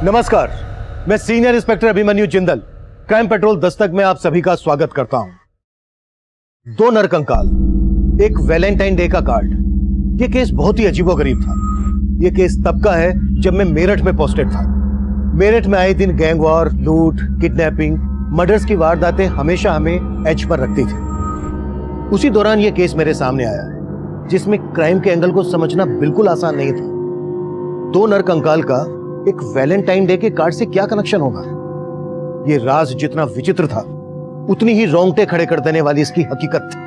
नमस्कार, मैं senior inspector Abhimanyu Jindal crime petrol Dastak में आप सभी का स्वागत करता हूं। दो नरकंकाल, एक वैलेंटाइन डे का कार्ड। यह केस बहुत ही अजीबोगरीब था। यह केस तब का है जब मैं मेरठ में पोस्टेड था। मेरठ में आए दिन गैंग वॉर, लूट, किडनैपिंग, मर्डर्स की वारदातें हमेशा हमें एज पर रखती थी। उसी दौरान यह केस मेरे सामने आया है, जिसमें क्राइम के एंगल को समझना बिल्कुल आसान नहीं था। दो नरकंकाल का एक वैलेंटाइन डे के कार्ड से क्या कनेक्शन होगा? यह राज जितना विचित्र था, उतनी ही रोंगटे खड़े कर देने वाली इसकी हकीकत थी।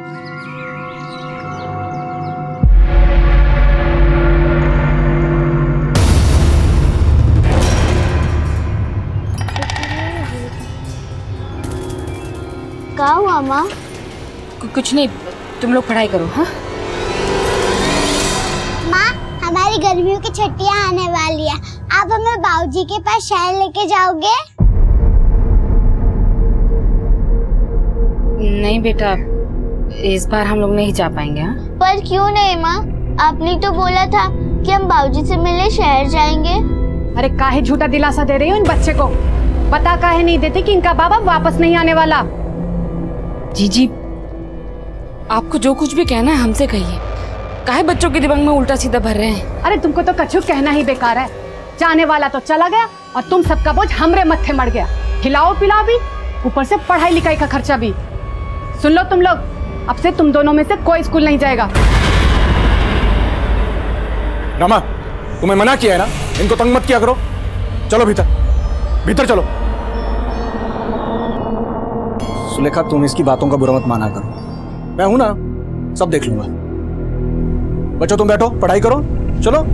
क्या हुआ माँ? कुछ नहीं, तुम लोग पढ़ाई करो। हाँ माँ, हमारी गर्मियों की छुट्टियाँ आने वाली है, आप हमें बाबूजी के पास शहर लेके जाओगे? नहीं बेटा, इस बार हम लोग नहीं जा पाएंगे। हाँ? पर क्यों नहीं माँ? आपने तो बोला था कि हम बाबूजी से मिलने शहर जाएंगे। अरे काहे झूठा दिलासा दे रही हो इन बच्चे को? पता काहे नहीं देते कि इनका बाबा वापस नहीं आने वाला? जीजी, आपको जो कुछ भी कहना है हमसे कहिए। काहे बच्चों के दिमाग में उल्टा सीधा भर रहे हैं? अरे तुमको तो कछु कहना ही बेकार है। जाने वाला तो चला गया और तुम सबका बोझ हमरे मत्थे मर गया। खिलाओ पिलाओ भी, ऊपर से पढ़ाई लिखाई का खर्चा भी। सुन लो तुम लोग, अब से तुम दोनों में से कोई स्कूल नहीं जाएगा। रमा, तुम्हें मना किया है ना, इनको तंग मत किया करो। चलो भीतर, भीतर चलो। सुलेखा, तुम इसकी बातों का बुरा मत माना करो। मैं हूं ना, सब देख लूंगा। बच्चों तुम बैठो, पढ़ाई करो, चलो।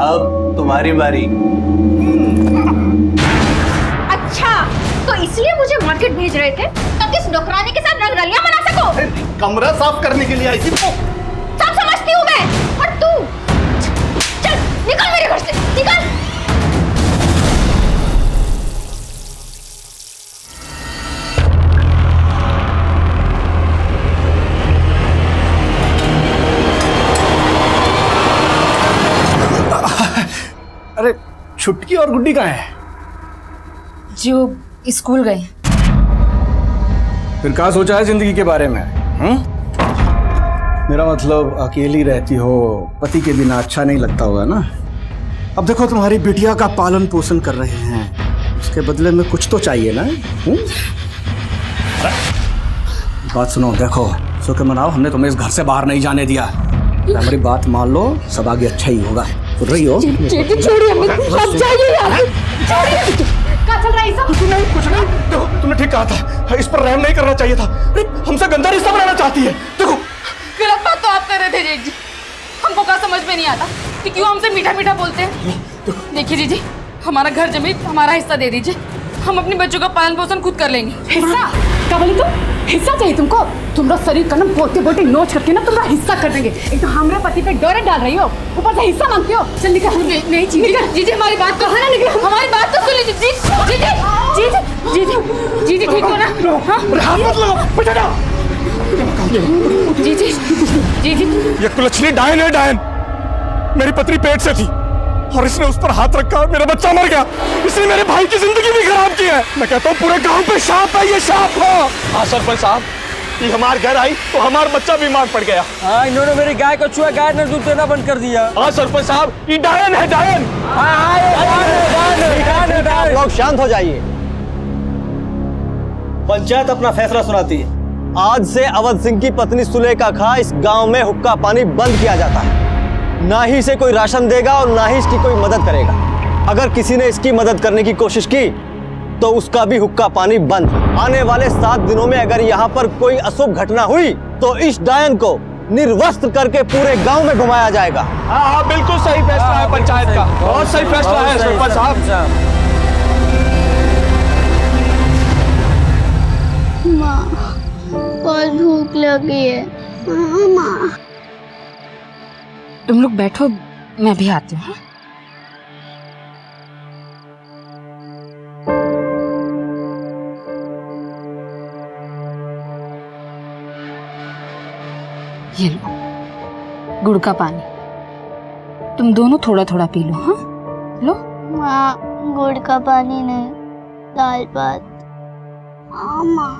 अब तुम्हारी बारी। अच्छा, तो इसलिए मुझे मार्केट भेज रहे थे ताकि इस नौकरानी के साथ रंगरलियां मना सको। कमरा साफ करने के लिए आई थी। सब समझती हूँ मैं। और तू चल निकल मेरे घर से, निकल। अरे छुटकी और गुड्डी कहाँ है? जो स्कूल गए। फिर कहाँ सोचा है जिंदगी के बारे में? मेरा मतलब अकेली रहती हो, पति के बिना अच्छा नहीं लगता होगा ना। अब देखो, तुम्हारी बिटिया का पालन पोषण कर रहे हैं, उसके बदले में कुछ तो चाहिए ना। बात सुनो, देखो सो के मनाओ, हमने तुम्हें इस घर से बाहर नहीं जाने दिया। हमारी बात मान लो, सब आगे अच्छा ही होगा। सुन रही हो? छोड़िए हमें, अब जाइए यार। छोड़िए। क्या चल रहा है सब? कुछ नहीं। देखो, तुमने ठीक कहा था, इस पर रहम नहीं करना चाहिए था। अरे हमसे गंदा रिश्ता बनाना चाहती है। देखो, गलत बात तो आप कर रहे थे जेठ जी। हमको क्या समझ में नहीं आता कि क्यों हमसे मीठा मीठा बोलते हैं। देखिए जीजी, हमारा घर जमीन, हमारा हिस्सा दे दीजिए। हम अपने बच्चों का पालन पोषण खुद कर लेंगे। हिस्सा? क्या बोली तुम? हिस्सा चाहिए तुमको? तुमरा शरीर का ना बोटे बोटे नोच करके ना तुम्हारा हिस्सा कर देंगे। एक तो हमारे पति पे डोरे डाल रही हो, ऊपर से हिस्सा मांगती हो। चल निकल। नहीं जीजी, हमारी बात तो कहाँ निकल, हमारी बात तो सुन लीजिए। जीजी ठीक हो ना? जीजी ये कुलच्छनी डायन है, डायन। मेरी पत्नी पेट से थी और इसने उस पर हाथ रखा, मेरा बच्चा मर गया। इसने मेरे भाई की जिंदगी भी खराब की है। मैं कहता हूँ पूरे गांव पे शाप है, ये शाप है। हाँ सरपंच साहब, ये हमारे घर आई तो हमारा बच्चा बीमार पड़ गया। हाँ, इन्होंने मेरी गाय को छुआ, गाय ने दूध देना बंद कर दिया। हाँ सरपंच साहब, ये डायन है, डायन। आप लोग शांत हो जाइए। पंचायत अपना फैसला सुनाती है। आज से अवध सिंह की पत्नी सुलेखा खा इस गांव में हुक्का पानी बंद किया जाता है। ना ही इसे कोई राशन देगा और ना ही इसकी कोई मदद करेगा। अगर किसी ने इसकी मदद करने की कोशिश की तो उसका भी हुक्का पानी बंद। आने वाले 7 दिनों में अगर यहाँ पर कोई अशुभ घटना हुई तो इस डायन को निर्वस्त्र करके पूरे गांव में घुमाया जाएगा। हाँ, बिल्कुल सही फैसला है पंचायत का। बहुत सही फैसला है सरपंच साहब। माँ, बहुत भूख लगी है। माँ, तुम लोग बैठो, मैं भी आती हूँ। ये लो गुड़ का पानी, तुम दोनों थोड़ा थोड़ा पी लो। हाँ लो। माँ गुड़ का पानी नहीं, दाल भात। हाँ माँ।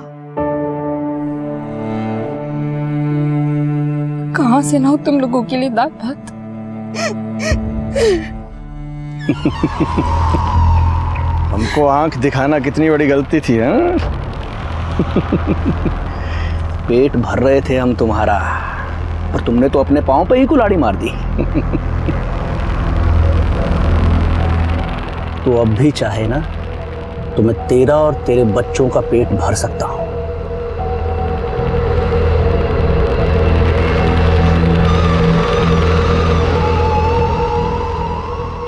कहाँ से लाऊं तुम लोगों के लिए दाल भात? हमको आंख दिखाना कितनी बड़ी गलती थी, हाँ? पेट भर रहे थे हम तुम्हारा, पर तुमने तो अपने पाँव पे ही कुल्हाड़ी मार दी। तो अब भी चाहे ना तो मैं तेरा और तेरे बच्चों का पेट भर सकता हूं।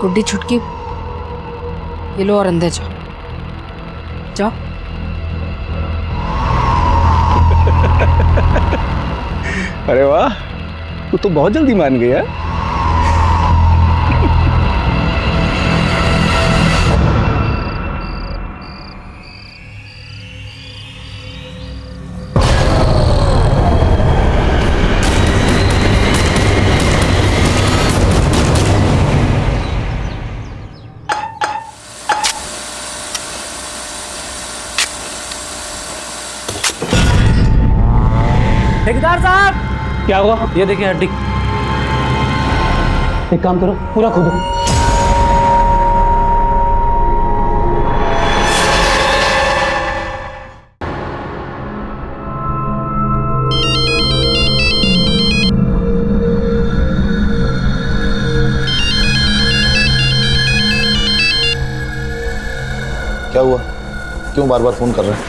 गुड्डी छुटकी, ये लो और अंदर जाओ। जाओ। अरे वाह, तू तो बहुत जल्दी मान गया। ठेकेदार साहब, क्या हुआ? ये देखिए हड्डी। एक काम करो, पूरा खोदो। क्या हुआ? क्यों बार बार फोन कर रहे हैं?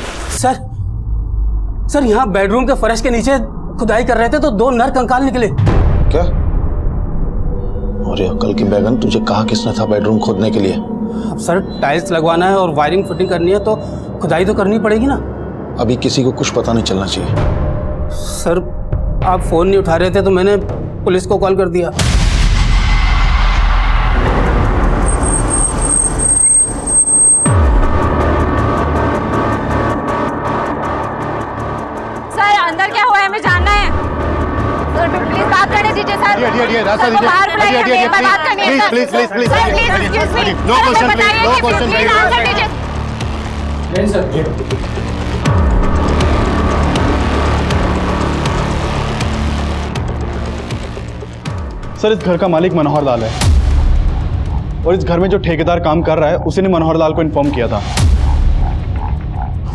सर यहाँ बेडरूम के फर्श के नीचे खुदाई कर रहे थे तो 2 नर कंकाल निकले। क्या? अरे अकल की बैगन, तुझे कहा किसने था बेडरूम खोदने के लिए? अब सर टाइल्स लगवाना है और वायरिंग फिटिंग करनी है तो खुदाई तो करनी पड़ेगी ना। अभी किसी को कुछ पता नहीं चलना चाहिए। सर आप फोन नहीं उठा रहे थे तो मैंने पुलिस को कॉल कर दिया। सर इस घर का मालिक मनोहर लाल है और इस घर में जो ठेकेदार काम कर रहा है उसी ने मनोहर लाल को इन्फॉर्म किया था।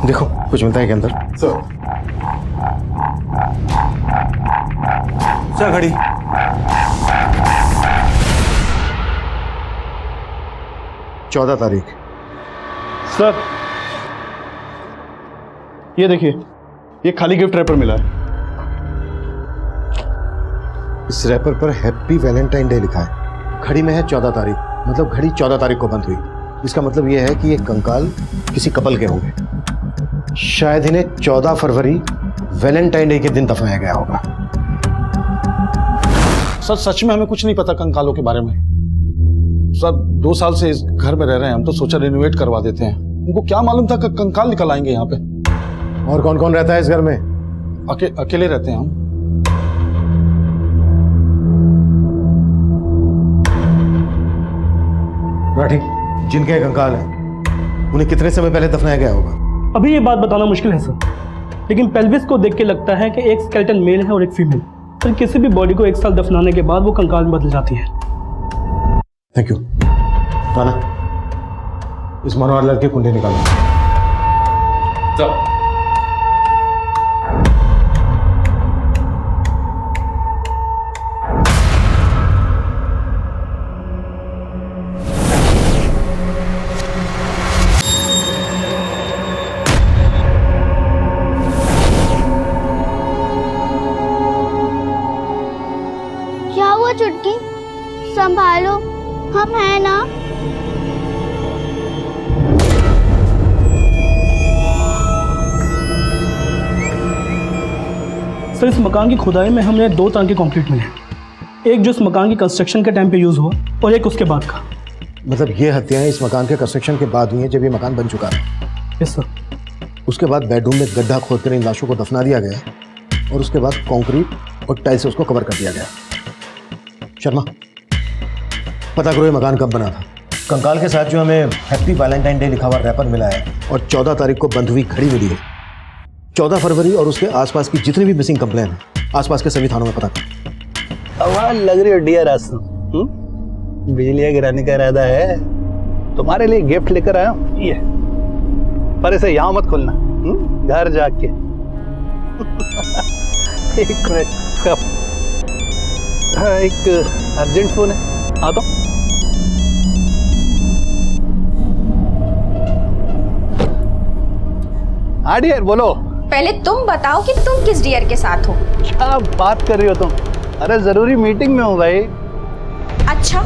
देखो कुछ मिलता है के अंदर। सर घड़ी। चौदह तारीख। सर ये देखिए, ये खाली गिफ्ट रैपर मिला है। इस रैपर पर हैप्पी वैलेंटाइन डे लिखा है। घड़ी में है 14 तारीख, मतलब घड़ी 14 तारीख को बंद हुई। इसका मतलब यह है कि ये कंकाल किसी कपल के होंगे। शायद इन्हें 14 फरवरी वैलेंटाइन डे के दिन दफनाया गया होगा। सर सच में हमें कुछ नहीं पता कंकालों के बारे में। सर 2 साल से इस घर में रह रहे हैं हम, तो सोचा रिनोवेट करवा देते हैं। उनको क्या मालूम था कि कंकाल निकल आएंगे यहाँ पे। और कौन कौन रहता है इस घर में? अकेले रहते हैं हम। राठी, जिनके कंकाल है उन्हें कितने समय पहले दफनाया गया होगा? अभी ये बात बताना मुश्किल है सर, लेकिन पेल्विस को देख के लगता है कि एक स्केलेटन मेल है और एक फीमेल। सर किसी भी बॉडी को 1 साल दफनाने के बाद वो कंकाल में बदल जाती है। Thank you. राना, इस मनोहर लाल की कुंडली निकालो। क्या हुआ चुटकी? संभालो, हम हैं ना। सर इस मकान की खुदाई में हमने 2 तरह के कंक्रीट मिले। एक जो इस मकान की कंस्ट्रक्शन के टाइम पे यूज हुआ और एक उसके बाद का। मतलब ये हत्याएं इस मकान के कंस्ट्रक्शन के बाद हुई हैं, जब ये मकान बन चुका है। Yes sir. उसके बाद बेडरूम में गड्ढा खोदकर इन लाशों को दफना दिया गया और उसके बाद कंक्रीट और टाइल से उसको कवर कर दिया गया। शर्मा, पता करो ये मकान कब बना था। कंकाल के साथ जो हमें हैप्पी वैलेंटाइन डे लिखा हुआ रैपर मिला है और 14 तारीख को बंद हुई घड़ी मिली है। 14 फरवरी और उसके आसपास की जितनी भी मिसिंग कंप्लेन है आसपास के सभी थानों में पता कर। आवाज लग रही हो डियर आसू, बिजलियां गिराने का इरादा है? तुम्हारे लिए गिफ्ट लेकर आया हूं, ये पर इसे यहाँ मत खोलना, घर जाके। एक मिनट, एक अर्जेंट फोन है, आता हूं। हाँ डियर, बोलो। पहले तुम बताओ कि तुम किस डियर के साथ हो। क्या बात कर रही हो तुम? अरे जरूरी मीटिंग में हूँ भाई। अच्छा,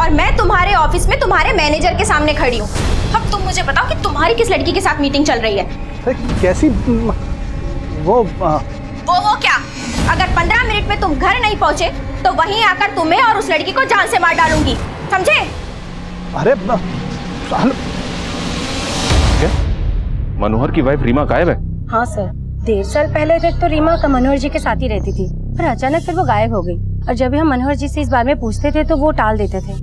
और मैं तुम्हारे ऑफिस में तुम्हारे मैनेजर के सामने खड़ी हूँ। अब तुम मुझे बताओ कि तुम्हारी किस लड़की के साथ मीटिंग चल रही है? कैसी? वो क्या? अगर 15 मिनट में तुम घर नहीं पहुँचे तो वहीं आकर तुम्हें और उस लड़की को जान से मार डालूंगी, समझे? अरे मनोहर की वाइफ रीमा गायब है? हाँ सर, 1.5 साल पहले तक तो रीमा का मनोहर जी के साथ ही रहती थी, पर अचानक फिर वो गायब हो गई। और जब भी हम मनोहर जी से इस बारे में पूछते थे तो वो टाल देते थे।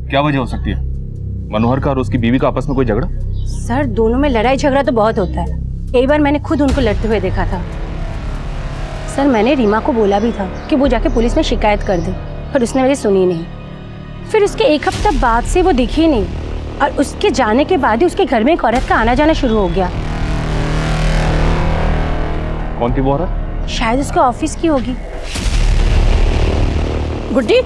क्या वजह हो सकती है? मनोहर का और उसकी बीवी का आपस में कोई झगड़ा? सर, दोनों में लड़ाई झगड़ा तो बहुत होता है। कई बार मैंने खुद उनको लड़ते हुए देखा था। सर, मैंने रीमा को बोला भी था कि वो जाके पुलिस में शिकायत कर दे, पर उसने मेरी सुनी नहीं। फिर उसके 1 हफ्ता बाद से वो दिखी नहीं, और उसके जाने के बाद ही उसके घर में एक औरत का आना जाना शुरू हो गया। कौन थी वो औरत? शायद उसके ऑफिस की होगी। गुड्डी,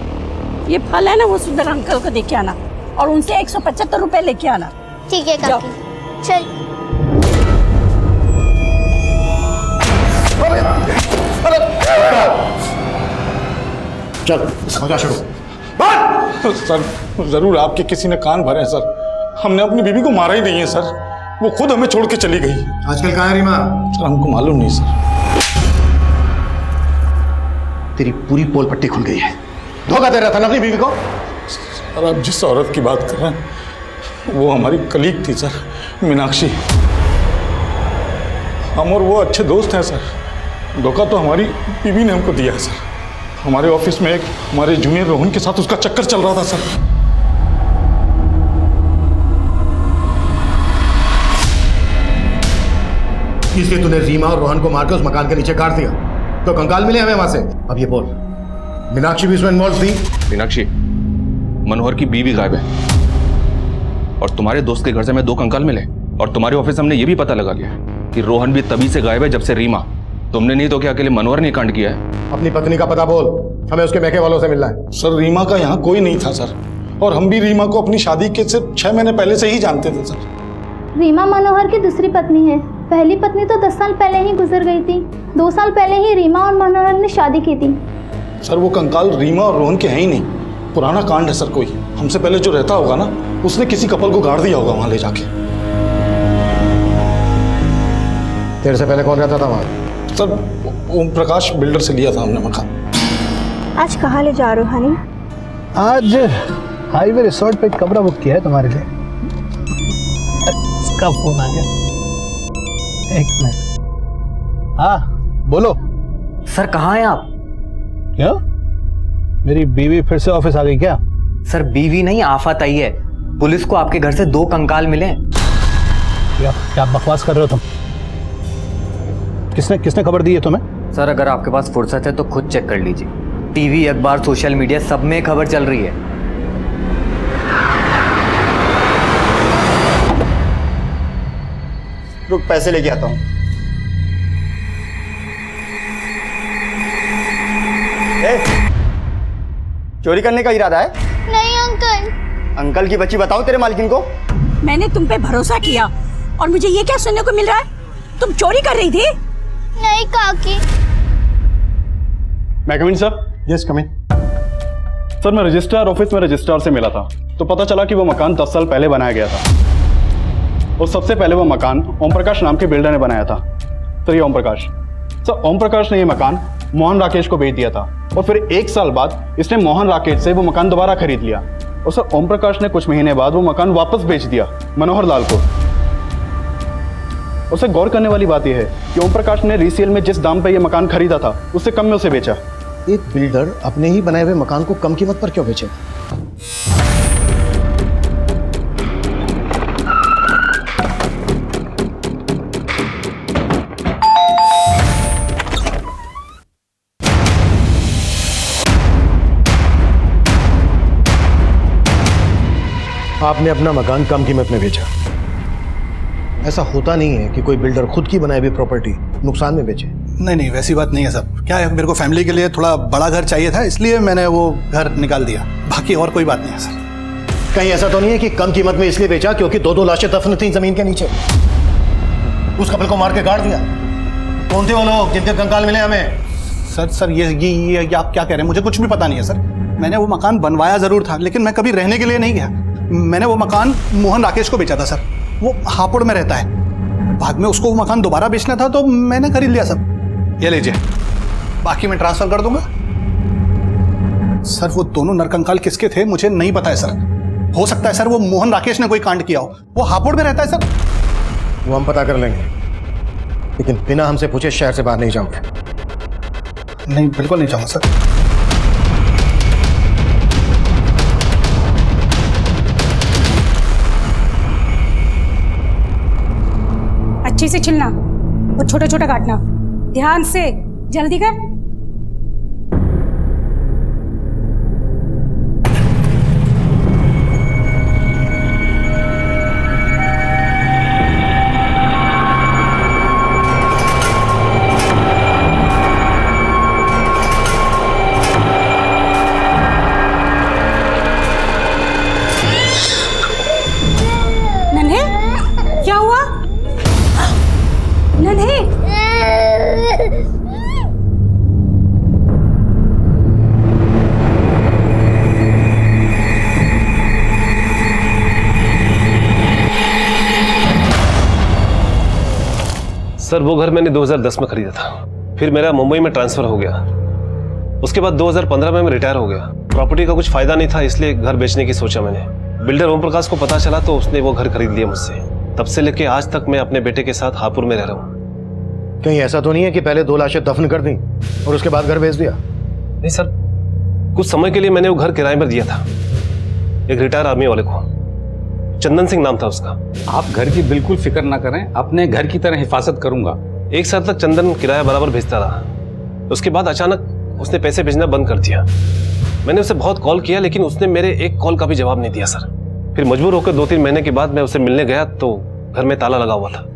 ये फल है ना, वो सुंदर अंकल को देके आना और उनसे 175 रुपए लेके आना। ठीक है काकी, चल। चल, समझा शुरू। सर, जरूर आपके किसी ने कान भरे हैं सर। हमने अपनी बीवी को मारा ही नहीं है सर, वो खुद हमें छोड़ के चली गई। आजकल कहाँ है रीमा? सर, हमको मालूम नहीं सर। तेरी पूरी पोल पट्टी खुल गई है। धोखा दे रहा था ना अपनी बीवी को? सर, आप जिस औरत की बात कर रहे हैं वो हमारी कलीग थी सर, मीनाक्षी। हम और वो अच्छे दोस्त हैं सर। धोखा तो हमारी बीवी ने हमको दिया है सर। हमारे ऑफिस में एक हमारे जूनियर रोहन के साथ उसका चक्कर चल रहा था सर। इसलिए तूने रीमा और रोहन को मारकर उस मकान के नीचे काट दिया, तो कंकाल मिले हमें वहां से। अब ये बोल, मीनाक्षी भी इसमें इन्वॉल्व थी? मीनाक्षी मनोहर की बीवी गायब है, और तुम्हारे दोस्त के घर से हमें 2 कंकाल मिले, और तुम्हारे ऑफिस हमने ये भी पता लगा लिया कि रोहन भी तभी से गायब है जब से रीमा। तुमने नहीं तो क्या अकेले मनोहर ने कांड किया है? अपनी पत्नी का पता बोल, हमें उसके मैके वालों से मिलना है। सर, रीमा का यहाँ कोई नहीं था सर, और हम भी रीमा को अपनी शादी के सिर्फ 6 महीने पहले से ही जानते थे सर। रीमा मनोहर की दूसरी पत्नी है। पहली पत्नी तो 10 साल पहले ही गुजर गई थी। 2 साल पहले ही रीमा और मनोहर ने शादी की थी। सर, वो कंकाल रीमा और रोहन के हैं ही नहीं, पुराना कांड है सर। कोई हमसे पहले जो रहता होगा ना, उसने किसी कपल को गाड़ दिया होगा वहां ले जाके। तेरे से पहले कौन रहता था वहां? सर, ओम प्रकाश बिल्डर से लिया था हमने मकान। आज कहाँ ले जा रहे हो हनी? आज हाईवे रिसोर्ट पे कमरा बुक किया है तुम्हारे लिए। इसका फोन आ गया, एक मिनट। हाँ बोलो। सर, कहाँ हैं आप? क्या? मेरी बीवी फिर से ऑफिस आ गई क्या? सर, बीवी नहीं, आफत आई है। पुलिस को आपके घर से 2 कंकाल मिले हैं। क्या बकवास कर रहे हो तुम? किसने खबर दी है तुम्हें? सर, अगर आपके पास फुर्सत है तो खुद चेक कर लीजिए। टीवी, अखबार, सोशल मीडिया सब में खबर चल रही है। रुक, पैसे लेके आता हूं। चोरी करने का इरादा है? नहीं अंकल। अंकल की बच्ची, बताओ तेरे मालकिन को। मैंने तुम पे भरोसा किया और मुझे ये क्या सुनने को मिल रहा है? तुम चोरी कर रही थी? नहीं काकी। मैं कम इन सर? यस, कम इन। सर, मैं रजिस्ट्रार ऑफिस में रजिस्ट्रार से मिला था, तो पता चला कि वो मकान 10 साल पहले बनाया गया था, और सबसे पहले वो मकान ओम प्रकाश नाम के बिल्डर ने बनाया था। सर, ये ओम प्रकाश। सर, ओम प्रकाश ने ये मकान मोहन राकेश को बेच दिया था, और फिर 1 साल बाद इसने मोहन राकेश से वो मकान दोबारा खरीद लिया, और सर ओम प्रकाश ने कुछ महीने बाद वो मकान वापस बेच दिया मनोहर लाल को। उसे गौर करने वाली बात यह है कि ओम प्रकाश ने रीसेल में जिस दाम पे ये मकान खरीदा था उससे कम में उसे बेचा। एक बिल्डर अपने ही बनाए हुए मकान को कम कीमत पर क्यों बेचे? आपने अपना मकान कम कीमत में बेचा। ऐसा होता नहीं है कि कोई बिल्डर खुद की बनाई हुई प्रॉपर्टी नुकसान में बेचे। नहीं नहीं, वैसी बात नहीं है सर। क्या है, मेरे को फैमिली के लिए थोड़ा बड़ा घर चाहिए था, इसलिए मैंने वो घर निकाल दिया। बाकी और कोई बात नहीं है सर। कहीं ऐसा तो नहीं है कि कम कीमत में इसलिए बेचा क्योंकि 2 लाशें दफन थी जमीन के नीचे? उस कपल को मार के गाड़ दिया। कौन थे वो लोग जिनके कंकाल मिले हमें? सर ये आप क्या कह रहे हैं? मुझे कुछ भी पता नहीं है सर। मैंने वो मकान बनवाया जरूर था, लेकिन मैं कभी रहने के लिए नहीं गया। मैंने वो मकान मोहन राकेश को बेचा था सर। वो हापुड़ में रहता है। बाद में उसको वो मकान दोबारा बेचना था तो मैंने खरीद लिया सर। ये लीजिए, बाकी मैं ट्रांसफर कर दूंगा। सर वो दोनों नरकंकाल किसके थे मुझे नहीं पता है सर। हो सकता है सर वो मोहन राकेश ने कोई कांड किया हो। वो हापुड़ में रहता है सर। वो हम पता कर लेंगे, लेकिन बिना हमसे पूछे शहर से बाहर नहीं जाऊंगे। नहीं, बिल्कुल नहीं चाहूंगा सर। अच्छे से छिलना और छोटा छोटा काटना, ध्यान से, जल्दी कर। नन्हे, क्या हुआ? नन्हे, सर वो घर मैंने 2010 में खरीदा था। फिर मेरा मुंबई में ट्रांसफर हो गया। उसके बाद 2015 में मैं रिटायर हो गया। प्रॉपर्टी का कुछ फायदा नहीं था, इसलिए घर बेचने की सोचा मैंने। बिल्डर ओम प्रकाश को पता चला तो उसने वो घर खरीद लिया मुझसे। तब से लेके आज तक मैं अपने बेटे के साथ हापुड़ में रह रहा हूँ। कहीं ऐसा तो नहीं है कि पहले 2 लाशें दफन कर दी और उसके बाद घर बेच दिया? नहीं सर, कुछ समय के लिए मैंने वो घर किराए पर दिया था एक रिटायर आर्मी वाले को। चंदन सिंह नाम था उसका। आप घर की बिल्कुल फिक्र ना करें, अपने घर की तरह हिफाजत करूंगा। 1 साल तक चंदन किराया बराबर भेजता रहा। उसके बाद अचानक उसने पैसे भेजना बंद कर दिया। मैंने उसे बहुत कॉल किया, लेकिन उसने मेरे एक कॉल का भी जवाब नहीं दिया सर। फिर मजबूर होकर 2-3 महीने के बाद मैं उसे मिलने गया तो घर में ताला लगा हुआ था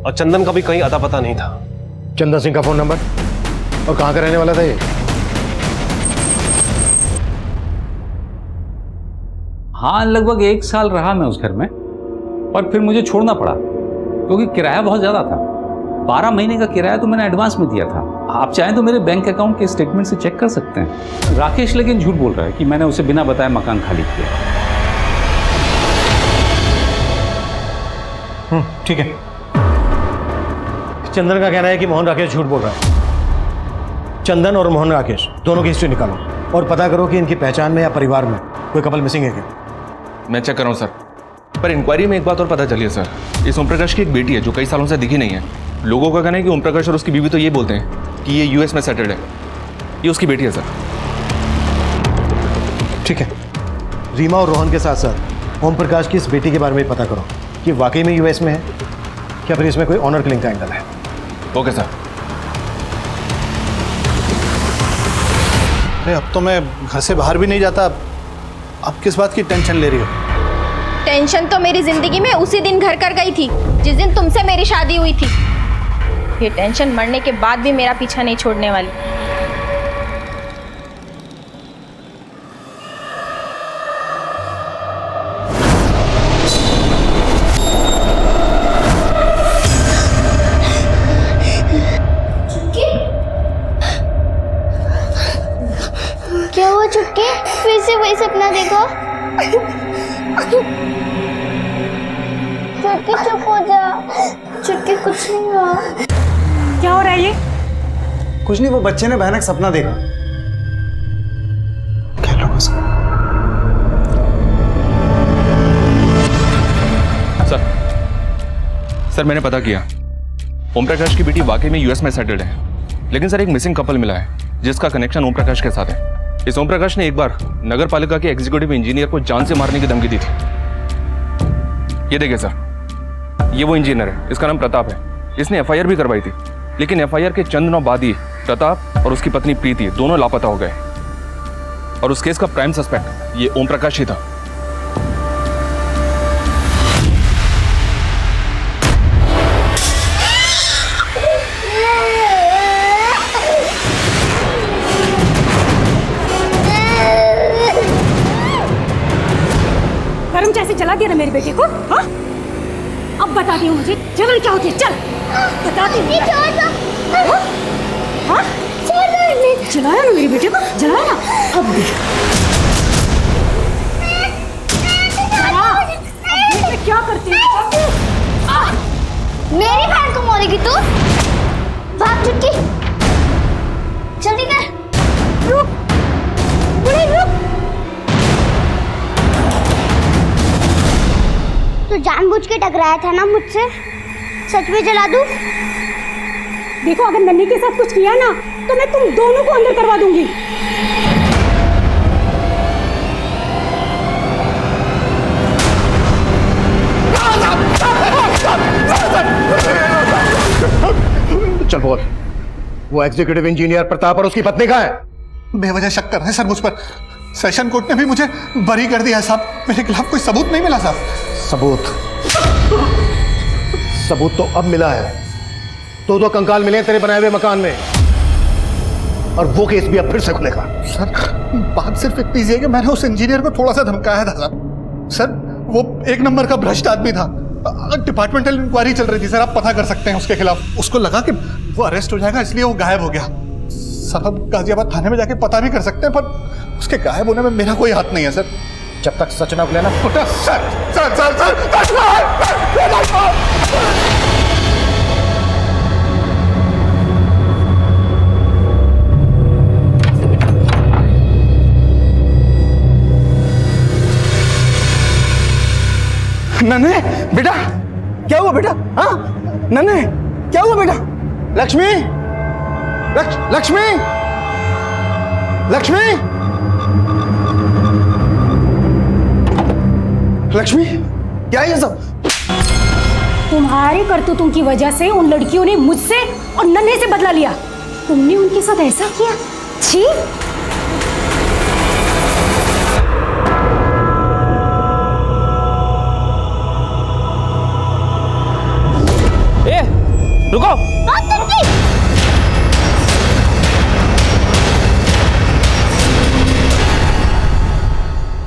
और चंदन का भी कहीं अता पता नहीं था। चंदन सिंह का फोन नंबर और कहाँ का रहने वाला था ये? हाँ, लगभग 1 साल रहा मैं उस घर में, पर फिर मुझे छोड़ना पड़ा क्योंकि किराया बहुत ज़्यादा था। 12 महीने का किराया तो मैंने एडवांस में दिया था। आप चाहें तो मेरे बैंक अकाउंट के स्टेटमेंट से चेक कर सकते हैं। राकेश लेकिन झूठ बोल रहा है कि मैंने उसे बिना बताए मकान खाली किया। ठीक है। चंदन का कहना है कि मोहन राकेश झूठ बोल रहा है। चंदन और मोहन राकेश दोनों की हिस्ट्री निकालो और पता करो कि इनकी पहचान में या परिवार में कोई कपल मिसिंग है क्या? मैं चेक कर रहा हूँ सर, पर इंक्वायरी में एक बात और पता चली है सर। इस ओम प्रकाश की एक बेटी है जो कई सालों से दिखी नहीं है। लोगों का कहना है कि ओम प्रकाश और उसकी बीवी तो ये बोलते हैं कि ये यूएस में सेटल्ड है। ये उसकी बेटी है सर। ठीक है, रीमा और रोहन के साथ साथ ओम प्रकाश की इस बेटी के बारे में पता करो कि वाकई में यूएस में है क्या फिर इसमें कोई ऑनर किलिंग का एंगल है। Okay sir. अरे अब तो मैं घर से बाहर भी नहीं जाता। अब किस बात की टेंशन ले रही हो? टेंशन तो मेरी जिंदगी में उसी दिन घर कर गई थी जिस दिन तुमसे मेरी शादी हुई थी। ये टेंशन मरने के बाद भी मेरा पीछा नहीं छोड़ने वाली। क्या हुआ चुटकी? फिर से वही सपना देखा? चुटकी चुप हो जा। चुटकी कुछ नहीं हुआ। क्या हो रहा है ये? कुछ नहीं, वो बच्चे ने भयानक सपना देखा। सर मैंने पता किया, ओम प्रकाश की बेटी वाकई में यूएस में सेटल्ड है। लेकिन सर एक मिसिंग कपल मिला है जिसका कनेक्शन ओम प्रकाश के साथ है। इस ओम प्रकाश ने एक बार नगर पालिका के एग्जीक्यूटिव इंजीनियर को जान से मारने की धमकी दी थी। ये देखिए सर, ये वो इंजीनियर है, इसका नाम प्रताप है। इसने एफआईआर भी करवाई थी, लेकिन एफआईआर के चंद दिनों बाद ही प्रताप और उसकी पत्नी प्रीति दोनों लापता हो गए और उस केस का प्राइम सस्पेक्ट ये ओम प्रकाश ही था। कर्म जैसे जला दिया ना मेरे बेटे को। हाँ, अब बता दियो मुझे जलन क्या होती है। चल बता दी। हाँ, जलाया ना मेरे बेटे को, जलाया ना। अब देख क्या करती है। मेरी बहन को मारेगी तू? भाग चुटकी, जल्दी कर। रुक बुढ़ी, रुक। तू जानबूझ के टकराया था ना मुझसे? सच में जला दूं? देखो, अगर नन्ही के साथ कुछ किया ना तो मैं तुम दोनों को अंदर करवा दूंगी। चल बोल, वो एग्जीक्यूटिव इंजीनियर प्रताप और उसकी पत्नी कहाँ है? बेवजह शक कर रहे हैं सर मुझ पर। सेशन कोर्ट ने भी मुझे बरी कर दिया है साहब। मेरे खिलाफ कोई सबूत नहीं मिला साहब। सबूत तो अब मिला है। दो कंकाल मिले तेरे बनाए हुए मकान में, और वो केस भी अब फिर से खुलेगा। सर बात सिर्फ इतनी सी है कि मैंने उस इंजीनियर को थोड़ा सा धमकाया था साहब। सर वो एक नंबर का भ्रष्ट आदमी था। डिपार्टमेंटल इंक्वायरी चल रही थी सर, आप पता कर सकते हैं उसके खिलाफ। उसको लगा कि वो अरेस्ट हो जाएगा, इसलिए वो गायब हो गया। सर अब गाजियाबाद थाने में जाके पता भी कर सकते हैं, पर उसके गायब होने में मेरा कोई हाथ नहीं है सर। जब तक सच ना खुले ना। नन्हे बेटा, क्या हुआ बेटा? हाँ नन्हे, क्या हुआ बेटा? लक्ष्मी, लक्ष्मी, लक्ष्मी, लक्ष्मी, क्या है ये सब? तुम्हारे करतूतों की वजह से उन लड़कियों ने मुझसे और नन्हे से बदला लिया। तुमने उनके साथ ऐसा किया? छी! रुको।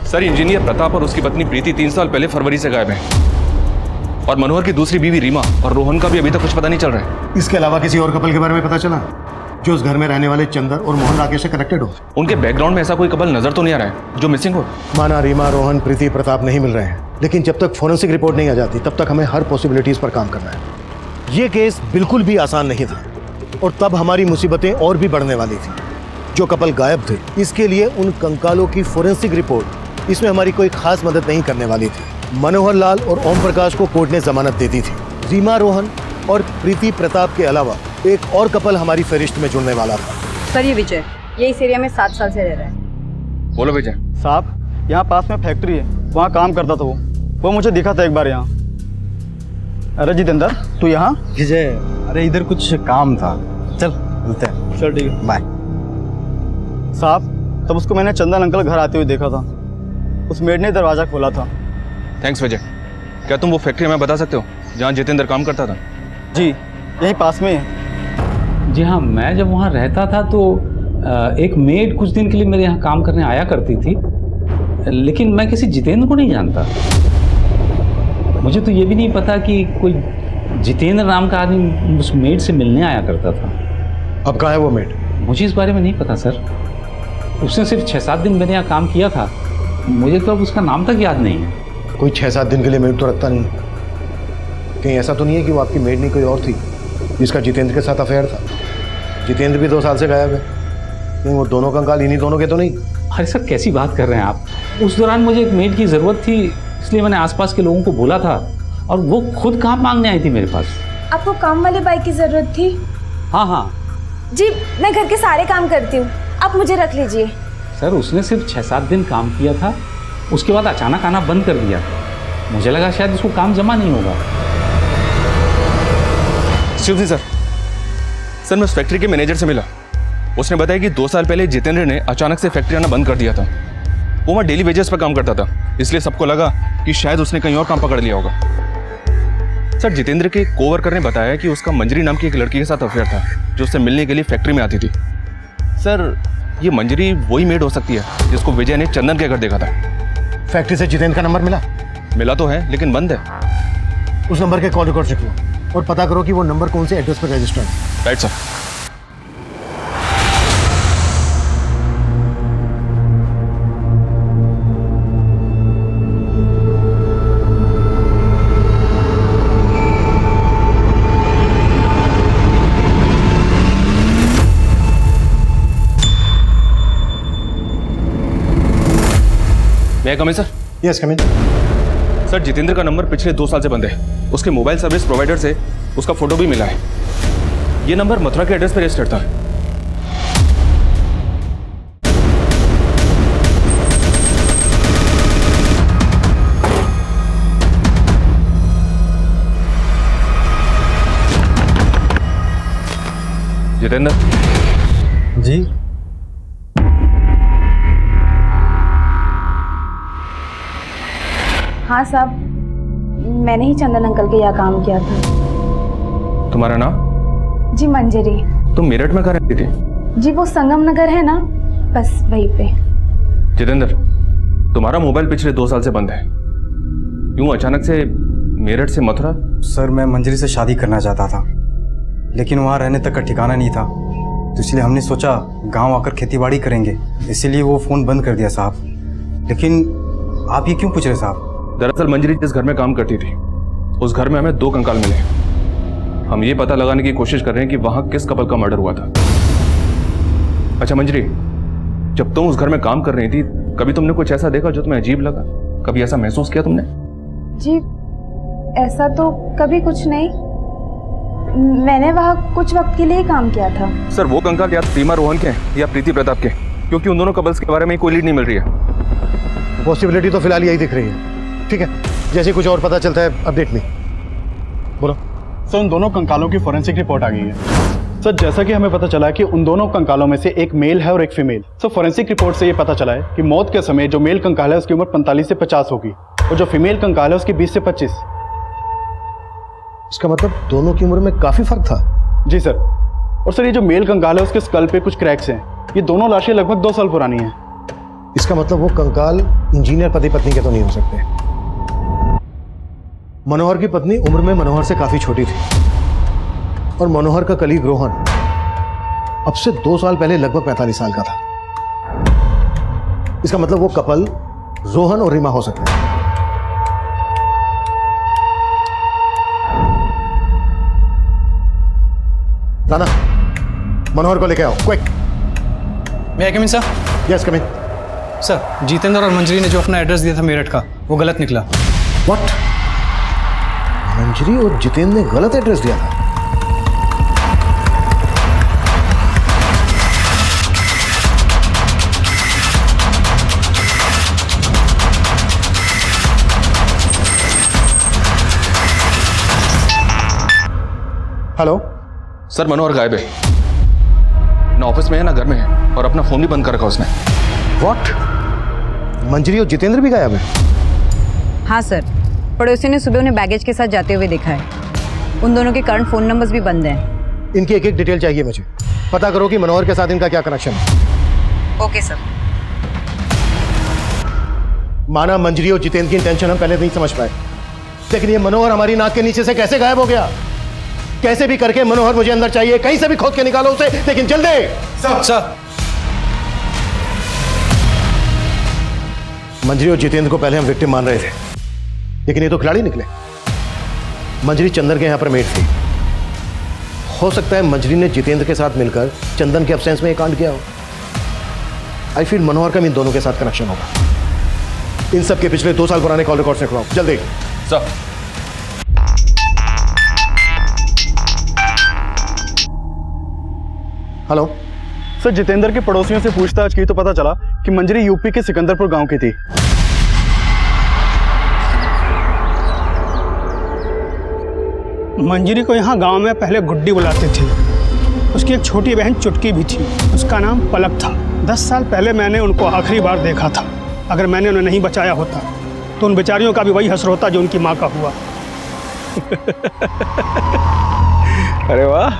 सर, इंजीनियर प्रताप और उसकी पत्नी प्रीति 3 साल पहले फरवरी से गायब हैं, और मनोहर की दूसरी बीवी रीमा और रोहन का भी अभी तक कुछ पता नहीं चल रहा है। इसके अलावा किसी और कपल के बारे में पता चला जो उस घर में रहने वाले चंदर और मोहन राकेश से कनेक्टेड हो? उनके बैकग्राउंड में ऐसा कोई कपल नजर तो नहीं आ रहा है जो मिसिंग हो। माना रीमा, रोहन, प्रीति, प्रताप नहीं मिल रहे हैं, लेकिन जब तक फोरेंसिक रिपोर्ट नहीं आ जाती तब तक हमें हर पॉसिबिलिटीज पर काम करना है। ये केस बिल्कुल भी आसान नहीं था, और तब हमारी मुसीबतें और भी बढ़ने वाली थी। जो कपल गायब थे, इसके लिए उन कंकालों की फोरेंसिक रिपोर्ट इसमें हमारी कोई खास मदद नहीं करने वाली थी। मनोहर लाल और ओम प्रकाश को कोर्ट ने जमानत दे दी थी। रीमा, रोहन और प्रीति प्रताप के अलावा एक और कपल हमारी फहरिस्त में जुड़ने वाला था। सर ये विजय, ये इस एरिया में 7 साल से रह रहा है। बोलो विजय। साहब यहाँ पास में फैक्ट्री है, वहाँ काम करता था वो मुझे दिखा था एक बार यहाँ। अरे जितेंद्र, तू यहाँ? विजय, अरे इधर कुछ काम था, चल मिलते हैं। चल ठीक है, बाय। साहब तब उसको मैंने चंदन अंकल घर आते हुए देखा था। उस मेड ने दरवाजा खोला था। थैंक्स विजय। क्या तुम वो फैक्ट्री में बता सकते हो जहाँ जितेंद्र काम करता था? जी यहीं पास में है। जी हाँ, मैं जब वहाँ रहता था तो एक मेड कुछ दिन के लिए मेरे यहाँ काम करने आया करती थी, लेकिन मैं किसी जितेंद्र को नहीं जानता। मुझे तो ये भी नहीं पता कि कोई जितेंद्र नाम का आदमी उस मेड से मिलने आया करता था। अब कहाँ है वो मेड? मुझे इस बारे में नहीं पता सर। उसने सिर्फ 6-7 दिन मेरे यहाँ काम किया था, मुझे तो अब उसका नाम तक याद नहीं है। कोई 6-7 दिन के लिए मेड तो रखता नहीं। कहीं ऐसा तो नहीं है कि वो आपकी मेड नहीं कोई और थी जिसका जितेंद्र के साथ अफेयर था? जितेंद्र भी 2 साल से गायब है, कहीं वो दोनों कंकाल इन्हीं दोनों के तो नहीं? अरे सर कैसी बात कर रहे हैं आप? उस दौरान मुझे एक मेड की ज़रूरत थी, इसलिए मैंने आसपास के लोगों को बोला था और वो खुद काम मांगने आई थी मेरे पास। आपको काम वाले बाई की ज़रूरत थी? हाँ हाँ, जी मैं घर के सारे काम करती हूँ, आप मुझे रख लीजिए। सर उसने सिर्फ 6-7 दिन काम किया था, उसके बाद अचानक आना बंद कर दिया। मुझे लगा शायद इसको काम जमा नहीं होगा। शिवजी सर, सर मैं उस फैक्ट्री के मैनेजर से मिला। उसने बताया कि 2 साल पहले जितेंद्र ने अचानक से फैक्ट्री आना बंद कर दिया था। वो वहाँ डेली वेजेस पर काम करता था, इसलिए सबको लगा कि शायद उसने कहीं और काम पकड़ लिया होगा। सर जितेंद्र के कोवर्कर ने बताया कि उसका मंजरी नाम की एक लड़की के साथ अफेयर था, जो उससे मिलने के लिए फैक्ट्री में आती थी। सर ये मंजरी वही मेड हो सकती है जिसको विजय ने चंदन के घर देखा था। फैक्ट्री से जितेंद्र का नंबर मिला तो है, लेकिन बंद है। उस नंबर के कॉल रिकॉर्ड चेक लो और पता करो कि वो नंबर कौन से एड्रेस पर रजिस्टर्ड है। Right sir. मैं कम सर? यस कम इन। सर जितेंद्र का नंबर पिछले 2 साल से बंद है। उसके मोबाइल सर्विस प्रोवाइडर से उसका फोटो भी मिला है। ये नंबर मथुरा के एड्रेस पर रजिस्टर्ड था। जितेंद्र जी हाँ साहब, मैंने ही चंदन अंकल के यहाँ काम किया था। तुम्हारा नाम? जी मंजरी। तुम मेरठ में कहाँ रहती थी? जी वो संगम नगर है ना, बस वहीं पे। जितेंद्र, तुम्हारा मोबाइल पिछले 2 साल से बंद है, यूं अचानक से मेरठ से मथुरा? सर मैं मंजरी से शादी करना चाहता था, लेकिन वहाँ रहने तक का ठिकाना नहीं था, तो इसलिए हमने सोचा गांव आकर खेतीबाड़ी करेंगे, इसीलिए वो फ़ोन बंद कर दिया साहब। लेकिन आप ये क्यों पूछ रहे साहब? दरअसल मंजरी जिस घर में काम करती थी, उस घर में हमें 2 कंकाल मिले। हम ये पता लगाने की कोशिश कर रहे हैं कि वहां किस कपल का मर्डर हुआ था। अच्छा मंजरी, जब तुम उस घर में काम कर रही थी, कभी तुमने कुछ ऐसा देखा जो तुम्हें अजीब लगा? कभी ऐसा महसूस किया तुमने? जी ऐसा तो कभी कुछ नहीं, मैंने वहाँ कुछ वक्त के लिए ही काम किया था। सर वो कंकाल या सीमा रोहन के हैं या प्रीति प्रताप के, क्योंकि उन दोनों कपल्स के बारे में कोई लीड नहीं मिल रही है। पॉसिबिलिटी तो फिलहाल यही दिख रही है। ठीक है, जैसे कुछ और पता चलता है अपडेट मी। बोलो सर। उन दोनों कंकालों की फॉरेंसिक रिपोर्ट आ गई है सर। जैसा कि हमें पता चला है कि उन दोनों कंकालों में से एक मेल है और एक फीमेल। सर फॉरेंसिक रिपोर्ट से ये पता चला है कि मौत के समय जो मेल कंकाल है उसकी उम्र 45 से 50 होगी और जो फीमेल कंकाल है उसकी 20 से 25। इसका मतलब दोनों की उम्र में काफी फर्क था। जी सर। और सर ये जो मेल कंकाल है उसके स्कल पे कुछ क्रैक्स हैं। ये दोनों लाशें लगभग 2 साल पुरानी हैं। इसका मतलब वो कंकाल इंजीनियर पति पत्नी के तो नहीं हो सकते। मनोहर की पत्नी उम्र में मनोहर से काफी छोटी थी और मनोहर का कलीग रोहन अब से 2 साल पहले लगभग 45 साल का था। इसका मतलब वो कपल रोहन और रीमा हो सकते हैं। राना, मनोहर को लेके आओ क्विक। मैं कम इन सर? यस कम इन। सर जितेंद्र और मंजरी ने जो अपना एड्रेस दिया था मेरठ का, वो गलत निकला। व्हाट? मंजरी और जितेंद्र ने गलत एड्रेस दिया था? हेलो सर, मनोहर गायब है, ना ऑफिस में है ना घर में है, और अपना फोन भी बंद कर रखा उसने। व्हाट? मंजरी और जितेंद्र भी गायब है? हाँ सर, पड़ोसी ने सुबह उन्हें बैगेज के साथ जाते हुए देखा है। उन दोनों के करंट फोन नंबर्स भी बंद हैं। इनकी एक एक डिटेल चाहिए मुझे। पता करो कि मनोहर के साथ इनका क्या कनेक्शन है। Okay sir. माना मंजरी और जितेंद्र की इंटेंशन हम पहले नहीं समझ पाए, लेकिन ये मनोहर हमारी नाक के नीचे से कैसे गायब हो गया? कैसे भी करके मनोहर मुझे अंदर चाहिए, कहीं से भी खोद के निकालो उसे, लेकिन जल्दी। सर मंजरी और जितेंद्र को पहले हम विक्टिम मान रहे थे, लेकिन ये तो खिलाड़ी निकले। मंजरी चंदन के यहां पर मेट थी। हो सकता है मंजरी ने जितेंद्र के साथ मिलकर चंदन के एब्सेंस में ये कांड किया हो। आई फील मनोहर का इन दोनों के साथ कनेक्शन होगा। इन सब के पिछले 2 साल पुराने कॉल रिकॉर्ड्स निकलवाओ जल्दी। सर। हेलो सर, जितेंद्र के पड़ोसियों से पूछताछ की तो पता चला कि मंजरी यूपी के सिकंदरपुर गांव की थी। मंजरी को यहाँ गांव में पहले गुड्डी बुलाते थे। उसकी एक छोटी बहन चुटकी भी थी, उसका नाम पलक था। 10 साल पहले मैंने उनको आखिरी बार देखा था। अगर मैंने उन्हें नहीं बचाया होता तो उन बेचारियों का भी वही हश्र होता जो उनकी माँ का हुआ। अरे वाह,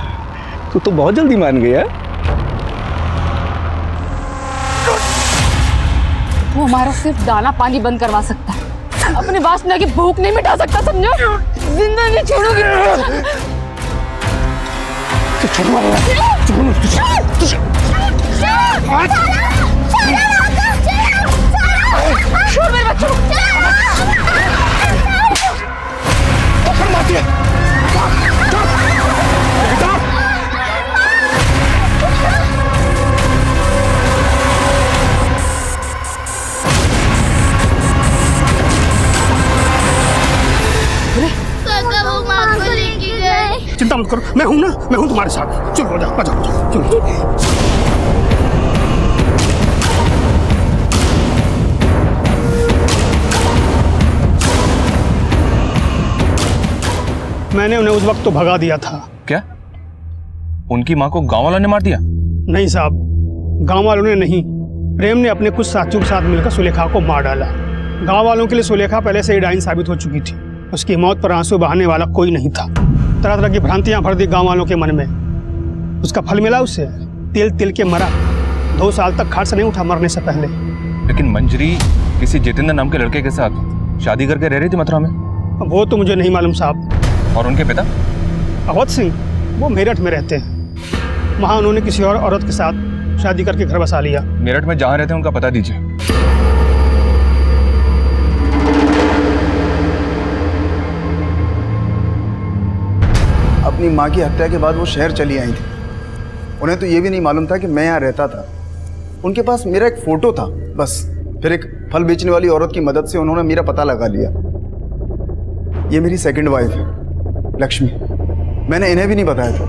तू तो बहुत जल्दी मान गया। वो हमारा सिर्फ दाना पानी बंद करवा सकता है, अपनी वासना की भूख नहीं मिटा सकता, समझो? जिंदा नहीं छोड़ोगी। छोड़ मेरे बच्चों को। चिंता मत करो, मैं हूं ना, मैं हूं तुम्हारे साथ। चलो हो जाओ, चलो। मैंने उन्हें उस वक्त तो भगा दिया था। क्या उनकी माँ को गांव वालों ने मार दिया? नहीं साहब, गांव वालों ने नहीं, प्रेम ने अपने कुछ साथियों के साथ मिलकर सुलेखा को मार डाला। गांव वालों के लिए सुलेखा पहले से ही डाइन साबित हो चुकी थी। उसकी मौत पर आंसू बहाने वाला कोई नहीं था। तरह तरह की भ्रांतियां भर दी गांव वालों के मन में। उसका फल मिला उसे, तिल तिल के मरा। 2 साल तक खाट से नहीं उठा मरने से पहले। लेकिन मंजरी किसी जितेंद्र नाम के लड़के के साथ शादी करके रह रही थी मथुरा में। वो तो मुझे नहीं मालूम साहब। और उनके पिता? अवध सिंह, वो मेरठ में रहते हैं। वहाँ उन्होंने किसी और औरत के साथ शादी करके घर बसा लिया। मेरठ में जहाँ रहते हैं उनका पता दीजिए। अपनी माँ की हत्या के बाद वो शहर चली आई थी। उन्हें तो ये भी नहीं मालूम था कि मैं यहाँ रहता था। उनके पास मेरा एक फ़ोटो था बस। फिर एक फल बेचने वाली औरत की मदद से उन्होंने मेरा पता लगा लिया। ये मेरी सेकंड वाइफ है, लक्ष्मी। मैंने इन्हें भी नहीं बताया था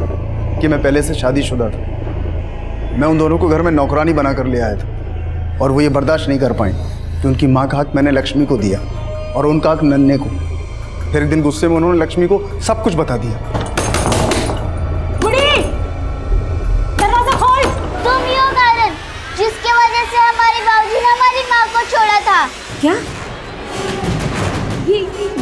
कि मैं पहले से शादीशुदा था। मैं उन दोनों को घर में नौकरानी बना कर ले आया था और वो ये बर्दाश्त नहीं कर पाए कि उनकी माँ का हक मैंने लक्ष्मी को दिया और उनका हक नन्हे को। फिर एक दिन गुस्से में उन्होंने लक्ष्मी को सब कुछ बता दिया। दरवाजा खोल। तुम ही हो कारण जिसके वजह से हमारे बाबूजी ने हमारी माँ को छोड़ा था। क्या?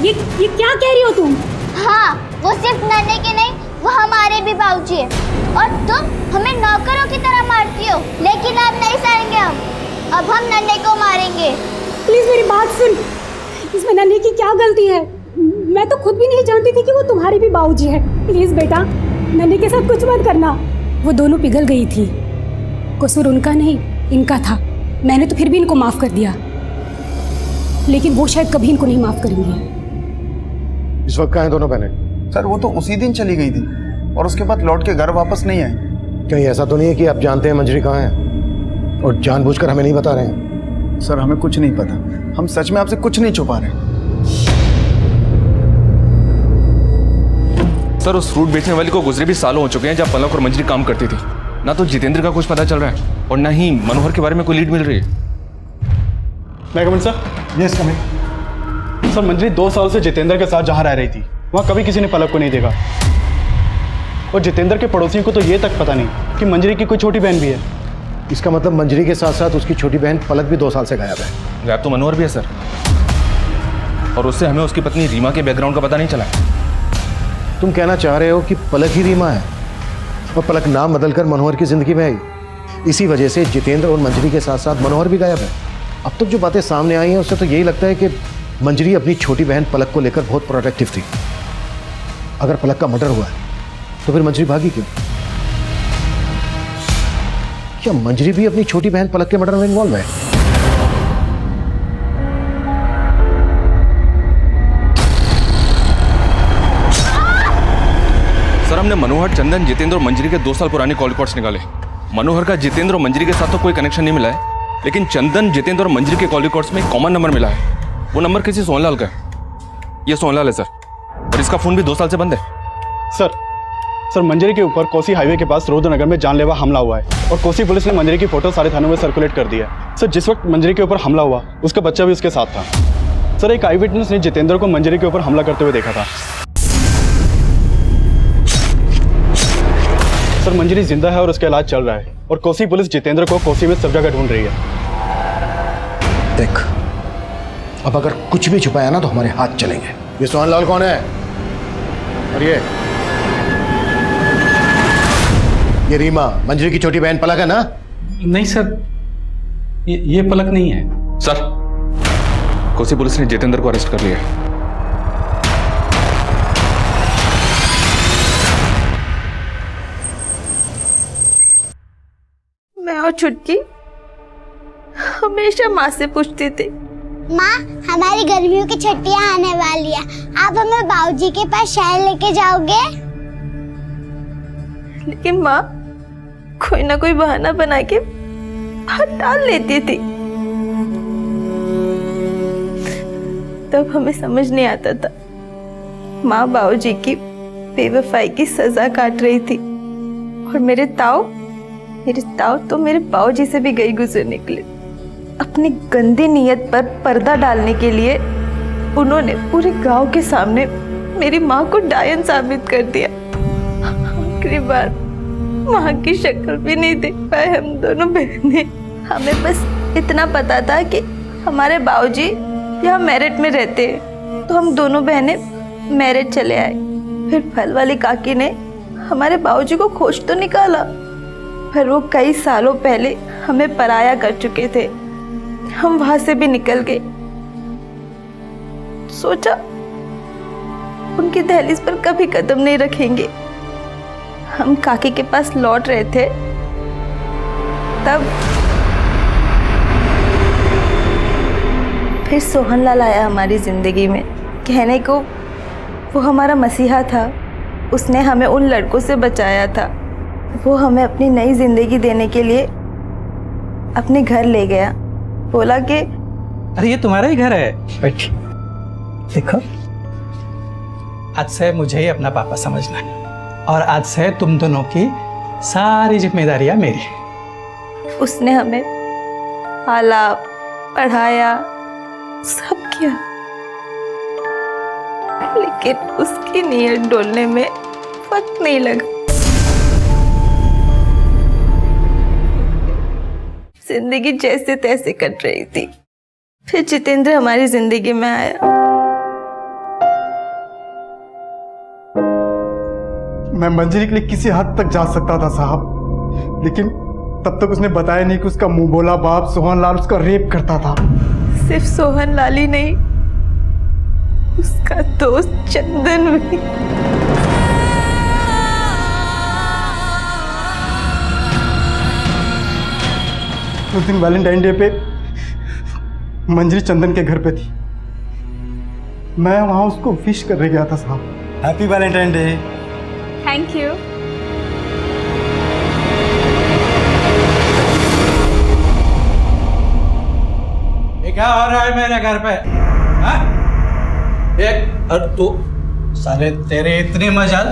ये क्या कह रही हो तुम? हाँ, वो सिर्फ नन्हे के नहीं, वो हमारे भी बाबूजी है। और तुम हमें नौकरों की तरह मारती हो, लेकिन अब नहीं सहेंगे हम। अब हम नन्हे को मारेंगे। प्लीज मेरी बात सुन। इसमें नन्हे की क्या गलती है? मैं तो खुद भी नहीं जानती थी कि वो तुम्हारी भी बाबूजी है। प्लीज बेटा, नन्हे के साथ कुछ मत करना। वो दोनों पिघल गई थी। कसूर उनका नहीं, इनका था। मैंने तो फिर भी इनको माफ कर दिया, लेकिन वो शायद कभी इनको नहीं माफ करेंगे। इस वक्त कहाँ हैं दोनों बहनें? सर वो तो उसी दिन चली गई थी और उसके बाद लौट के घर वापस नहीं आई। कहीं ऐसा तो नहीं है कि आप जानते हैं मंजरी कहाँ है और जानबूझकर हमें नहीं बता रहे हैं? सर हमें कुछ नहीं पता। हम सच में आपसे कुछ नहीं छुपा रहे। सर उस फ्रूट बेचने वाली को गुजरे भी सालों हो चुके हैं जब पलक और मंजरी काम करती थी। ना तो जितेंद्र का कुछ पता चल रहा है और ना ही मनोहर के बारे में कोई लीड मिल रही है। मैं coming sir? Yes coming. Sir Manjari 2 साल से जितेंद्र के साथ जहाँ रह रही थी वहाँ कभी किसी ने पलक को नहीं देखा। और जितेंद्र के पड़ोसियों को तो ये तक पता नहीं कि मंजरी की कोई छोटी बहन भी है। इसका मतलब मंजरी के साथ साथ उसकी छोटी बहन पलक भी 2 साल से गायब है। गायब तो मनोहर भी है सर, और उससे हमें उसकी पत्नी रीमा के बैकग्राउंड का पता नहीं चला। तुम कहना चाह रहे हो कि पलक ही रीमा है और पलक नाम बदलकर मनोहर की जिंदगी में आई। इसी वजह से जितेंद्र और मंजरी के साथ साथ मनोहर भी गायब है। अब तक जो बातें सामने आई हैं उससे तो यही लगता है कि मंजरी अपनी छोटी बहन पलक को लेकर बहुत प्रोटेक्टिव थी। अगर पलक का मर्डर हुआ है तो फिर मंजरी भागी क्यों? क्या मंजरी भी अपनी छोटी बहन पलक के मर्डर में इन्वॉल्व है? सर हमने मनोहर, चंदन, जितेंद्र और मंजरी के 2 साल पुराने कॉल रिकॉर्ड्स निकाले। मनोहर का जितेंद्र और मंजरी के साथ तो कोई कनेक्शन नहीं मिला है, लेकिन चंदन, जितेंद्र और मंजरी के कॉल रिकॉर्ड्स में एक कॉमन नंबर मिला है। वो नंबर किसी सोनलाल का है। ये सोनलाल है सर, और इसका फोन भी 2 साल से बंद है। सर मंजरी के ऊपर कोसी हाईवे के पास रुद्रनगर में जानलेवा हमला हुआ है और कोसी पुलिस ने मंजरी की फोटो सारे थानों में सर्कुलेट कर दी है। सर जिस वक्त मंजरी के ऊपर हमला हुआ उसका बच्चा भी उसके साथ था। सर एक आई विटनेस ने जितेंद्र को मंजरी के ऊपर हमला करते हुए देखा था। सर मंजरी जिंदा है और उसका इलाज चल रहा है और कोसी पुलिस जितेंद्र को कोसी में सब जगह ढूंढ रही है। देख, अब अगर कुछ भी छुपाया ना तो हमारे हाथ चलेंगे। ये सोहन लाल कौन है? और ये रीमा मंजरी की छोटी बहन पलक है ना? नहीं सर, ये पलक नहीं है। सर कोसी पुलिस ने जितेंद्र को अरेस्ट कर लिया है। मैं और छुटकी हमेशा माँ से पूछती थी, माँ हमारी गर्मियों की छुट्टियां आने वाली है, आप हमें बाबूजी के पास शहर लेके जाओगे? लेकिन माँ कोई ना कोई बहाना बना के बाहर डाल लेती थी। तब हमें समझ नहीं आता था माँ बाबूजी की बेवफाई की सजा काट रही थी और मेरे ताऊ तो मेरे बाबूजी से भी गई गुजर निकले। अपनी गंदी नीयत पर पर्दा डालने के लिए उन्होंने पूरे गांव के सामने मेरी माँ को डायन साबित कर दिया। आखिरी बार माँ की शक्ल भी नहीं देख पाए हम दोनों बहनें। हमें बस इतना पता था कि हमारे बाबूजी यहाँ मेरठ में रहते हैं, तो हम दोनों बहनें मेरठ चले आए। फिर फल वाली काकी ने हमारे बाबूजी को खोज तो निकाला, पर वो कई सालों पहले हमें पराया कर चुके थे। हम वहां से भी निकल गए। सोचा उनकी दहलीज पर कभी कदम नहीं रखेंगे। हम काकी के पास लौट रहे थे, तब फिर सोहनलाल आया हमारी जिंदगी में। कहने को वो हमारा मसीहा था, उसने हमें उन लड़कों से बचाया था। वो हमें अपनी नई जिंदगी देने के लिए अपने घर ले गया। बोला कि अरे ये तुम्हारा ही घर है, बैठ। देखो, आज से मुझे ही अपना पापा समझना है और आज से तुम दोनों की सारी जिम्मेदारियां मेरी। उसने हमें पाला, पढ़ाया, सब किया, लेकिन उसकी नीयत डोलने में वक्त नहीं लगा। जिंदगी जैसे तैसे कट रही थी। फिर जितेंद्र हमारी जिंदगी में आया। मैं मंजरी के लिए किसी हद तक जा सकता था साहब, लेकिन तब तक उसने बताया नहीं कि उसका मुंह बोला बाप सोहनलाल उसका रेप करता था। सिर्फ सोहनलाल ही नहीं, उसका दोस्त चंदन भी। उस दिन वैलेंटाइन डे पे मंजरी चंदन के घर पे थी। मैं वहां उसको विश करने गया था साहब। Happy Valentine day. Thank you. ये क्या हो रहा है मेरे घर पे? हाँ? एक और तू साले तेरे इतनी मजाल,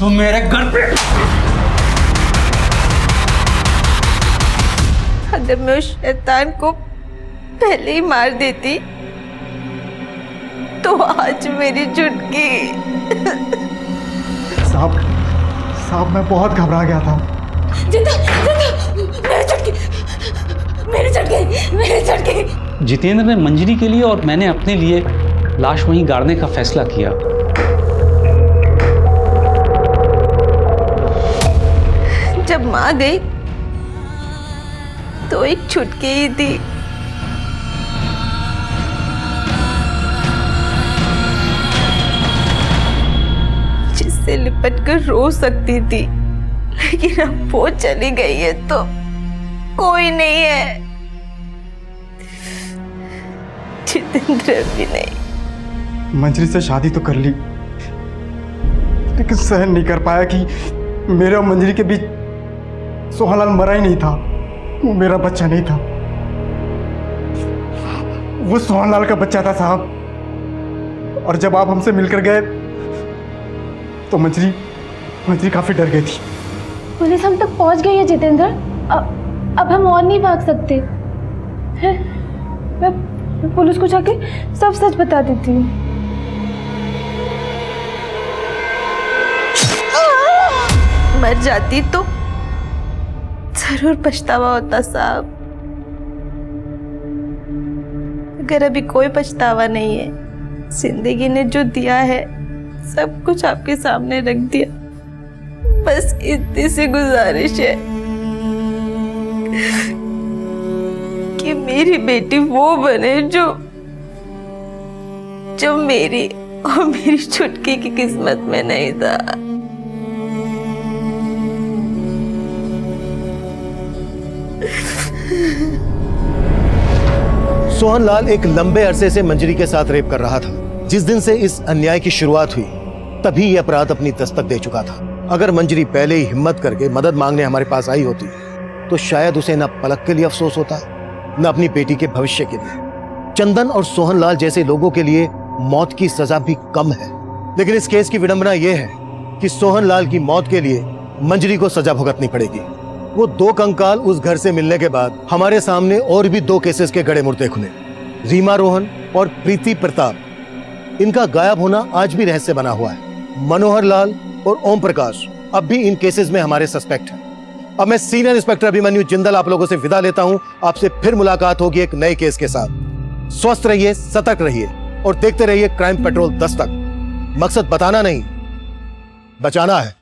तू मेरे घर पे। अगर मैं उस शैतान को पहले ही मार देती तो आज मेरी चुटकी। साहब मैं बहुत घबरा गया था। जिंदा, मेरी चटकी। जितेंद्र ने मंजरी के लिए और मैंने अपने लिए लाश वहीं गाड़ने का फैसला किया। जब माँ गई तो एक छुटकी ही थी। जिससे लिपट कर रो सकती थी, लेकिन अब वो चली गई है तो कोई नहीं है। जितेंद्र भी नहीं। मंजरी से शादी तो कर ली, लेकिन सहन नहीं कर पाया कि मेरे और मंजरी के बीच सोहनलाल मरा ही नहीं था। वो मेरा बच्चा नहीं था, वो सोहनलाल का बच्चा था साहब। और जब आप हमसे मिलकर गए तो मंजरी मंजरी काफी डर गई थी। पुलिस हम तक पहुंच गई है जितेंद्र। अब हम और नहीं भाग सकते हैं। मैं पुलिस को जाके सब सच बता देती हूँ। मर जाती तो जरूर पछतावा होता साहब, अगर अभी कोई पछतावा नहीं है। जिंदगी ने जो दिया है सब कुछ आपके सामने रख दिया। बस इतनी सी गुजारिश है कि मेरी बेटी वो बने जो मेरी और मेरी छुटकी की किस्मत में नहीं था। सोहनलाल एक लंबे अरसे से मंजरी के साथ रेप कर रहा था। जिस दिन से इस अन्याय की शुरुआत हुई तभी यह अपराध अपनी दस्तक दे चुका था। अगर मंजरी पहले ही हिम्मत करके मदद मांगने हमारे पास आई होती तो शायद उसे न पलक के लिए अफसोस होता, न अपनी बेटी के भविष्य के लिए। चंदन और सोहनलाल जैसे लोगों के लिए मौत की सजा भी कम है, लेकिन इस केस की विडंबना यह है कि सोहनलाल की मौत के लिए मंजरी को सजा भुगतनी पड़ेगी। वो 2 कंकाल उस घर से मिलने के बाद हमारे सामने और भी 2 केसेस के गड़े मुर्दे खुले, रीमा रोहन और प्रीति प्रताप। इनका गायब होना आज भी रहस्य बना हुआ है। मनोहर लाल और ओम प्रकाश अब भी इन केसेस में हमारे सस्पेक्ट हैं। अब मैं सीनियर इंस्पेक्टर अभिमन्यु जिंदल आप लोगों से विदा लेता हूं। आपसे फिर मुलाकात होगी एक नए केस के साथ। स्वस्थ रहिए, सतर्क रहिए और देखते रहिए क्राइम पेट्रोल दस्तक। मकसद बताना नहीं, बचाना है।